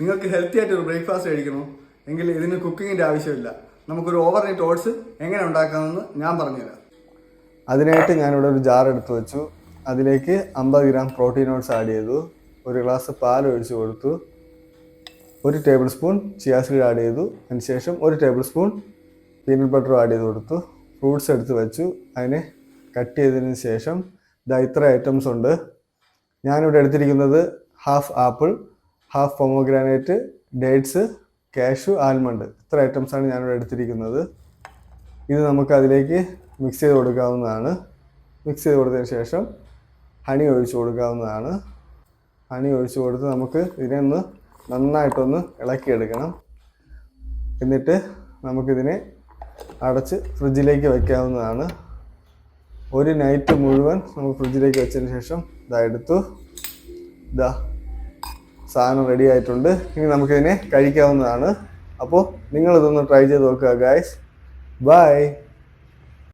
നിങ്ങൾക്ക് ഹെൽത്തി ആയിട്ട് ഒരു ബ്രേക്ക്ഫാസ്റ്റ് കഴിക്കണോ എങ്കിൽ ഇതിന് കുക്കിങ്ങിൻ്റെ ആവശ്യമില്ല. നമുക്കൊരു ഓവർനൈറ്റ് ഓട്സ് എങ്ങനെ ഉണ്ടാക്കാമെന്ന് ഞാൻ പറഞ്ഞുതരാം. അതിനായിട്ട് ഞാനിവിടെ ഒരു ജാർ എടുത്ത് വെച്ചു. അതിലേക്ക് 50 ഗ്രാം പ്രോട്ടീൻ ഓട്സ് ആഡ് ചെയ്തു. ഒരു ഗ്ലാസ് പാൽ ഒഴിച്ച് കൊടുത്തു. 1 table spoon chia seed add ചെയ്തു. അതിനുശേഷം 1 table spoon peanut butter add ചെയ്ത് കൊടുത്തു. ഫ്രൂട്ട്സ് എടുത്ത് വെച്ചു. അതിനെ കട്ട് ചെയ്തതിന് ശേഷം ഇത്ര ഐറ്റംസ് ഉണ്ട്. ഞാനിവിടെ എടുത്തിരിക്കുന്നത് half apple, half pomegranate, dates, cashew, almond. ഇത്ര ഐറ്റംസാണ് ഞാനിവിടെ എടുത്തിരിക്കുന്നത്. ഇത് നമുക്ക് അതിലേക്ക് മിക്സ് ചെയ്ത് കൊടുക്കാവുന്നതാണ്. മിക്സ് ചെയ്ത് കൊടുത്തതിന് ശേഷം ഹണി ഒഴിച്ച് കൊടുക്കാവുന്നതാണ്. ഹണി ഒഴിച്ച് കൊടുത്ത് നമുക്ക് ഇതിനെ നന്നായിട്ടൊന്ന് ഇളക്കിയെടുക്കണം. എന്നിട്ട് നമുക്കിതിനെ അടച്ച് ഫ്രിഡ്ജിലേക്ക് വയ്ക്കാവുന്നതാണ്. ഒരു നൈറ്റ് മുഴുവൻ നമുക്ക് ഫ്രിഡ്ജിലേക്ക് വെച്ചതിന് ശേഷം എടുത്തു. സാധനം റെഡി ആയിട്ടുണ്ട്. ഇനി നമുക്കിതിനെ കഴിക്കാവുന്നതാണ്. അപ്പോൾ നിങ്ങളിതൊന്ന് ട്രൈ ചെയ്ത് നോക്കുക ഗൈസ്. ബൈ.